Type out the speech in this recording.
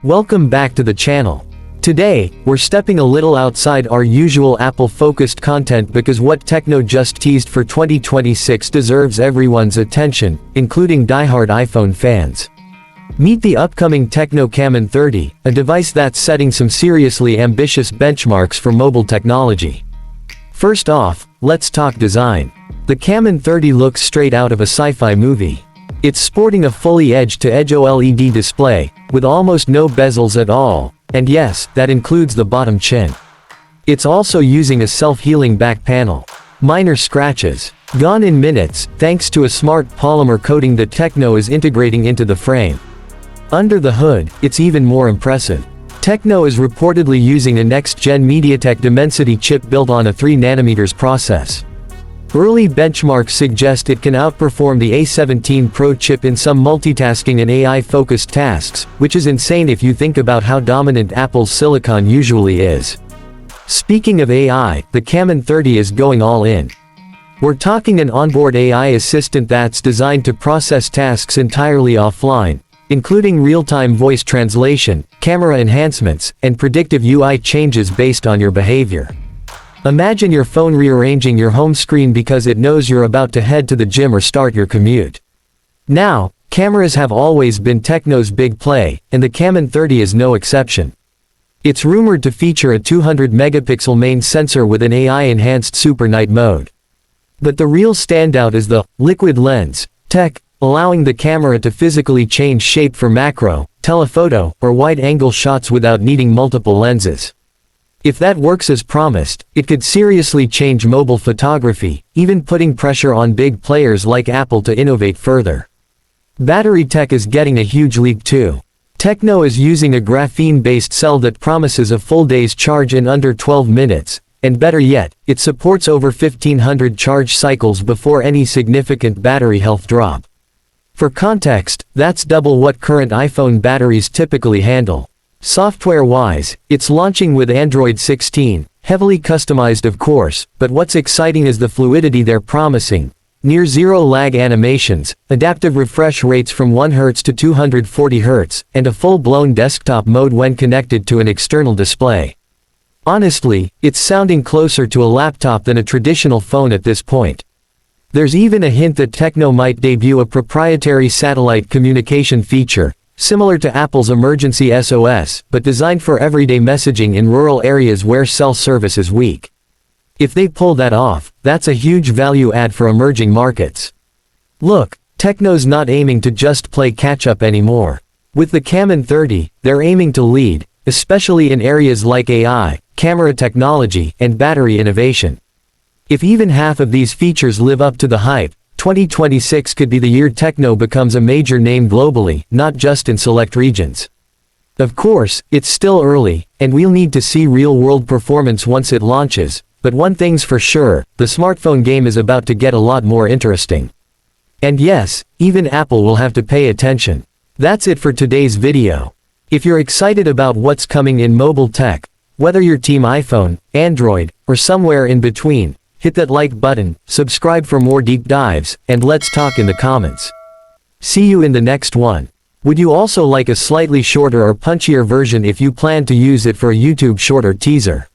Welcome back to the channel. Today, we're stepping a little outside our usual Apple-focused content because what Tecno just teased for 2026 deserves everyone's attention, including die-hard iPhone fans. Meet the upcoming Tecno Camon 30, a device that's setting some seriously ambitious benchmarks for mobile technology. First off, let's talk design. The Camon 30 looks straight out of a sci-fi movie. It's sporting a fully edge-to-edge OLED display, with almost no bezels at all, and yes, that includes the bottom chin. It's also using a self-healing back panel. Minor scratches, gone in minutes, thanks to a smart polymer coating that Tecno is integrating into the frame. Under the hood, it's even more impressive. Tecno is reportedly using a next-gen MediaTek Dimensity chip built on a 3nm process. Early benchmarks suggest it can outperform the A17 Pro chip in some multitasking and AI-focused tasks, which is insane if you think about how dominant Apple's silicon usually is. Speaking of AI, the Camon 30 is going all in. We're talking an onboard AI assistant that's designed to process tasks entirely offline, including real-time voice translation, camera enhancements, and predictive UI changes based on your behavior. Imagine your phone rearranging your home screen because it knows you're about to head to the gym or start your commute. Now, cameras have always been Tecno's big play, and the Camon 30 is no exception. It's rumored to feature a 200-megapixel main sensor with an AI-enhanced Super Night mode. But the real standout is the liquid lens tech, allowing the camera to physically change shape for macro, telephoto, or wide-angle shots without needing multiple lenses. If that works as promised, it could seriously change mobile photography, even putting pressure on big players like Apple to innovate further. Battery tech is getting a huge leap too. Tecno is using a graphene-based cell that promises a full day's charge in under 12 minutes, and better yet, it supports over 1500 charge cycles before any significant battery health drop. For context, that's double what current iPhone batteries typically handle. Software-wise, it's launching with Android 16, heavily customized of course, but what's exciting is the fluidity they're promising. Near-zero lag animations, adaptive refresh rates from 1 Hz to 240 Hz, and a full-blown desktop mode when connected to an external display. Honestly, it's sounding closer to a laptop than a traditional phone at this point. There's even a hint that Tecno might debut a proprietary satellite communication feature, similar to Apple's emergency SOS, but designed for everyday messaging in rural areas where cell service is weak. If they pull that off, that's a huge value add for emerging markets. Look, Tecno's not aiming to just play catch-up anymore. With the Camon 30, they're aiming to lead, especially in areas like AI, camera technology, and battery innovation. If even half of these features live up to the hype, 2026 could be the year Tecno becomes a major name globally, not just in select regions. Of course, it's still early, and we'll need to see real-world performance once it launches, but one thing's for sure, the smartphone game is about to get a lot more interesting. And yes, even Apple will have to pay attention. That's it for today's video. If you're excited about what's coming in mobile tech, whether you're team iPhone, Android, or somewhere in between, hit that like button, subscribe for more deep dives, and let's talk in the comments. See you in the next one. Would you also like a slightly shorter or punchier version if you plan to use it for a YouTube short or teaser?